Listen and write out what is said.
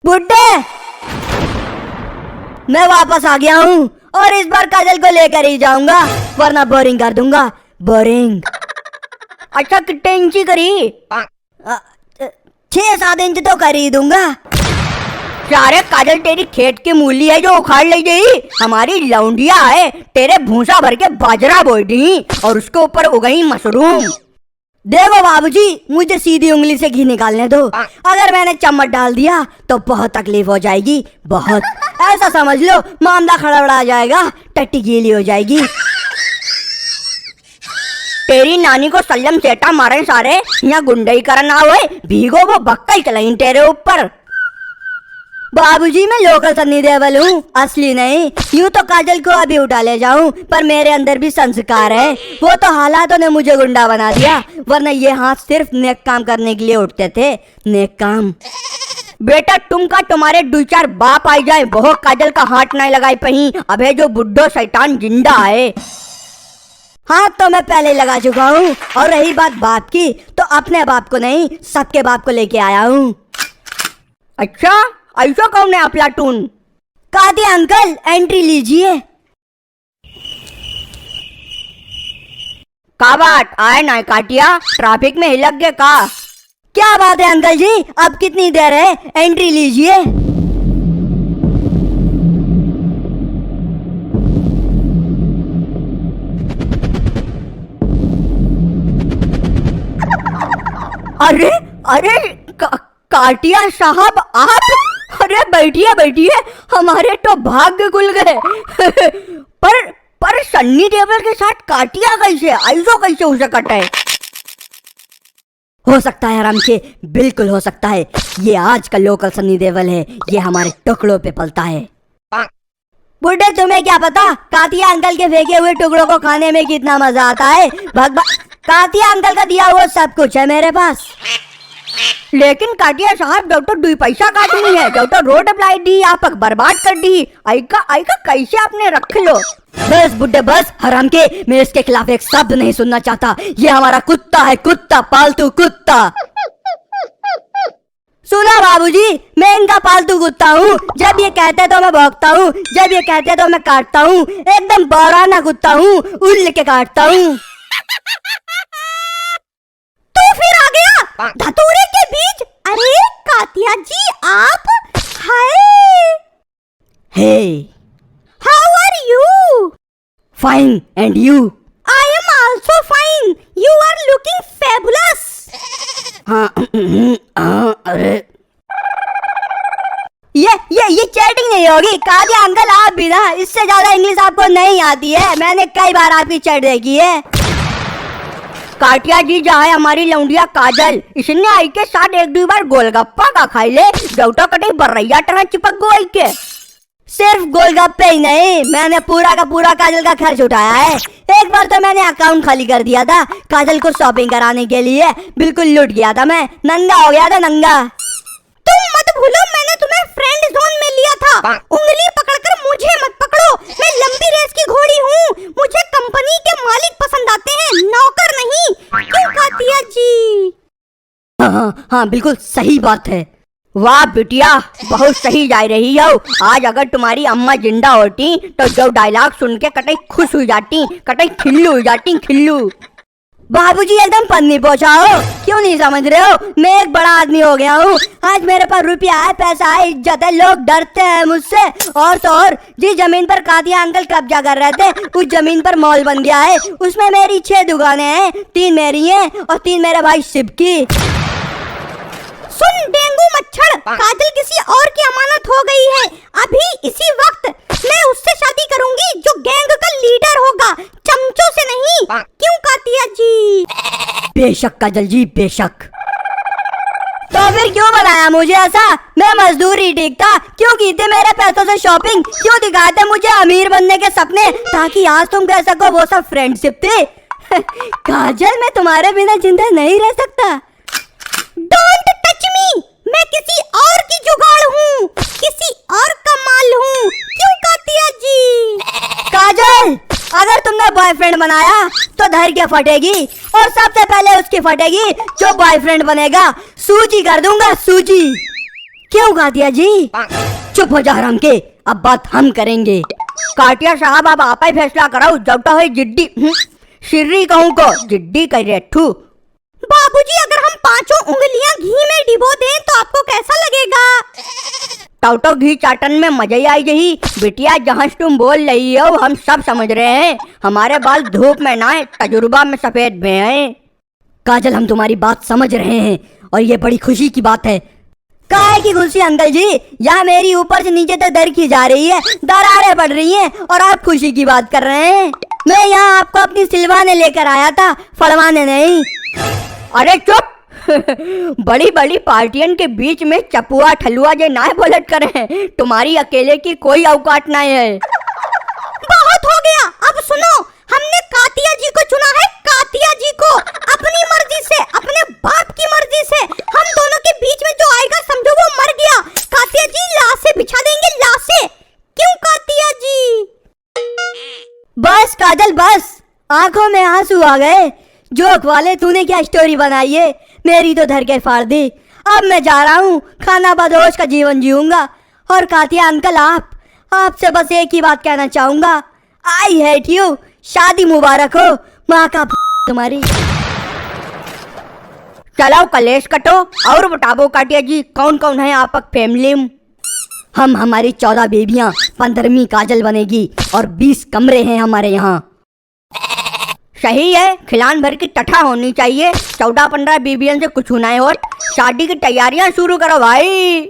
बुड्ढे, मैं वापस आ गया हूँ और इस बार काजल को लेकर ही जाऊंगा, वरना बोरिंग कर दूंगा। बोरिंग। अच्छा कितने इंची करी? 6-7 इंच तो कर ही दूंगा। सारे काजल तेरी खेत की मूली है जो उखाड़ ले गई। हमारी लौंडिया है तेरे भूसा भर के बाजरा बोई दी और उसके ऊपर उगई मशरूम। देखो बाबूजी, मुझे सीधी उंगली से घी निकालने दो। अगर मैंने चम्मच डाल दिया तो बहुत तकलीफ हो जाएगी, बहुत। ऐसा समझ लो मामला खड़बड़ा जाएगा, टट्टी गीली हो जाएगी। तेरी नानी को सल्लम सेटा मारे सारे, यहाँ गुंडई करना हुए, भीगो वो बक्कल चलाई तेरे ऊपर। बाबूजी, मैं लोकल सन्नी देओल हूँ, असली नहीं। यूँ तो काजल को अभी उठा ले जाऊं, पर मेरे अंदर भी संस्कार है। वो तो हालातों ने मुझे गुंडा बना दिया, वरना ये हाथ सिर्फ नेक काम करने के लिए उठते थे। नेक काम। बेटा तुम का तुम्हारे 2-4 बाप आई जाए, बहुत काजल का हाथ नहीं लगाई पही। अबे जो बुड्ढो शैतान जिंदा है। हाथ तो मैं पहले लगा चुका हूँ। और रही बात बाप की, तो अपने बाप को नहीं, सबके बाप को लेके आया हूँ। अच्छा, ऐसा कौन है अफलातून? कादी अंकल, एंट्री लीजिए। का बात आए ना काटिया, ट्रैफिक में हिलक गए का? क्या बात है अंकल जी, अब कितनी देर है, एंट्री लीजिए। अरे अरे काटिया साहब आप? अरे बैठिए बैठिए, हमारे तो भाग्य खुल गए। पर सन्नी देओल के साथ काटिया कैसे, ऐसो कैसे हो सकता है? हो सकता है आराम से, बिल्कुल हो सकता है। ये आज का लोकल सन्नी देओल है, ये हमारे टुकड़ों पे पलता है। बुड्ढे तुम्हें क्या पता कातिया अंकल के फेंके हुए टुकड़ों को खाने में कितना मजा आता है। कातिया अंकल का दिया हुआ सब कुछ है मेरे पास। लेकिन काटिया साहब, डॉक्टर 2 पैसा काटनी है, डॉक्टर रोड अप्लाई दी, आप बर्बाद कर दी। आइका कैसे आपने रख लो। बस बुड्ढे बस, हराम के, मैं इसके खिलाफ एक शब्द नहीं सुनना चाहता। ये हमारा कुत्ता है, कुत्ता, पालतू कुत्ता। सुना बाबूजी, मैं इनका पालतू कुत्ता हूँ। जब ये कहते तो मैं भौंकता हूँ, जब ये कहते तो मैं काटता हूँ। एकदम बौराना कुत्ता हूँ, उल्ल के काटता हूँ। तो फिर आ गया धतूरे के बीच। अरे कातिया जी आप? Hi. Hey, how are you? Fine, and you? I am also fine, you are looking fabulous. हाँ, अरे ये चैटिंग नहीं होगी। कातिया अंकल आप भी ना, इससे ज्यादा इंग्लिश आपको नहीं आती है। मैंने कई बार आपकी चैट देखी है। काटिया जी जहाँ हमारी लौंडिया काजल, इसने आई के साथ 1-2 बार गोलगप्पा का खाई ले, डॉक्टर कटे बर्रैया तरह चिपक गो आई के। सिर्फ गोलगप्पे ही नहीं, मैंने पूरा का पूरा काजल का खर्च उठाया है। एक बार तो मैंने अकाउंट खाली कर दिया था काजल को शॉपिंग कराने के लिए। बिल्कुल लूट गया था मैं, नंगा हो गया था, नंगा। तुम मत भूलो मैंने तुम्हें फ्रेंड जोन में लिया था। उंगली पकड़कर मुझे मत पकड़ो, मैं लंबी रेस की घोड़ी हूँ। मुझे कंपनी के मालिक पसंद आते हैं, नौकर नहीं। क्यों कातिया जी? हाँ, बिल्कुल सही बात है। वाह बिटिया, बहुत सही जा रही हो। आज अगर तुम्हारी अम्मा जिंदा होती तो जो डायलॉग सुन के कतई खुश हो जाती, कतई खिल्लू हो जाती, खिल्लू। बाबूजी एकदम पन्नी पहुंचाओ, क्यों नहीं समझ रहे हो? मैं एक बड़ा आदमी हो गया हूँ। आज मेरे पास रुपया है, पैसा है, इज्जत है, लोग डरते हैं मुझसे। और तो और, जिस जमीन पर कातिया अंकल कब्जा कर रहे थे, उस जमीन पर मॉल बन गया है। उसमें मेरी 6 दुकानें हैं, 3 मेरी हैं और 3 मेरे भाई शिव की। सुन डेंगू मच्छर, काजल किसी और की अमानत हो गई है। अभी इसी वक्त मैं उससे शादी करूंगी जो गैंग का लीडर होगा, चमचों से नहीं। क्यों कातिया जी? बेशक काजल जी, बेशक। तो फिर क्यों बनाया मुझे ऐसा? मैं मजदूर ही ठीक था। क्यों की थी मेरे पैसों से शॉपिंग? क्यों दिखाए थे मुझे अमीर बनने के सपने, ताकि आज तुम कह सको वो सब फ्रेंडशिप थे? काजल, मैं तुम्हारे बिना जिंदा नहीं रह सकता। डोंट टच मी, मैं किसी और की जुगाड़ हूँ, किसी और का माल हूँ। क्यों कातिया जी? काजल, अगर तुमने बॉयफ्रेंड बनाया तो धर के फटेगी, और सबसे पहले उसकी फटेगी जो बॉयफ्रेंड बनेगा। सूजी कर दूंगा, सूजी। क्यों कातिया जी? चुप हो जा हराम के, अब बात हम करेंगे। काटिया साहब अब आप ही फैसला कराओ, जब तो है जिड्डी शिर्री कहूँ को जिड्डी कर रेठू। बाबूजी अगर हम 5 उंगलियां घी में डिबो दें तो आपको कैसा लगेगा? टोटो घी चाटन में मजा ही आई यही बिटिया, जहाँ तुम बोल रही हो हम सब समझ रहे हैं। हमारे बाल धूप में ना है, तजुर्बा में सफेद में है। काजल हम तुम्हारी बात समझ रहे हैं और ये बड़ी खुशी की बात है। काहे की खुशी अंकल जी? यहाँ मेरी ऊपर से नीचे तक दर की जा रही है, दरारें पड़ रही हैं और आप खुशी की बात कर रहे हैं। मैं यहाँ आपको अपनी सिलवाने लेकर आया था, फड़वाने नहीं। अरे चुप बड़ी बड़ी पार्टियन के बीच में चपुआ ठलुआ जे ना बोलट करे, तुम्हारी अकेले की कोई औकात नहीं है। बहुत हो गया, अब सुनो, हमने कातिया जी को चुना है, कातिया जी को, अपनी मर्जी से, अपने बाप की मर्जी से। हम दोनों के बीच में जो आएगा समझो वो मर गया। कातिया जी लाशें बिछा देंगे, लाशें। क्यों कातिया जी? बस काजल बस, आंखों में आंसू आ गए। जोक वाले तूने क्या स्टोरी बनाई है, मेरी तो धर के फाड़ दी। अब मैं जा रहा हूँ, खाना बदोश का जीवन जीऊंगा। और कातिया अंकल आपसे बस एक ही बात कहना चाहूंगा, आई हेट यू। शादी मुबारक हो, माँ का तुम्हारी। चलो कलेश कटो और बताओ काटिया जी, कौन कौन है आपक फैमिली? हम हमारी 14 बेबियां, 15वीं काजल बनेगी और 20 कमरे हैं हमारे यहाँ। सही है, खिलान भर की टठा होनी चाहिए। 14-15 बीबियन से कुछ होना है और शादी की तैयारियां शुरू करो भाई।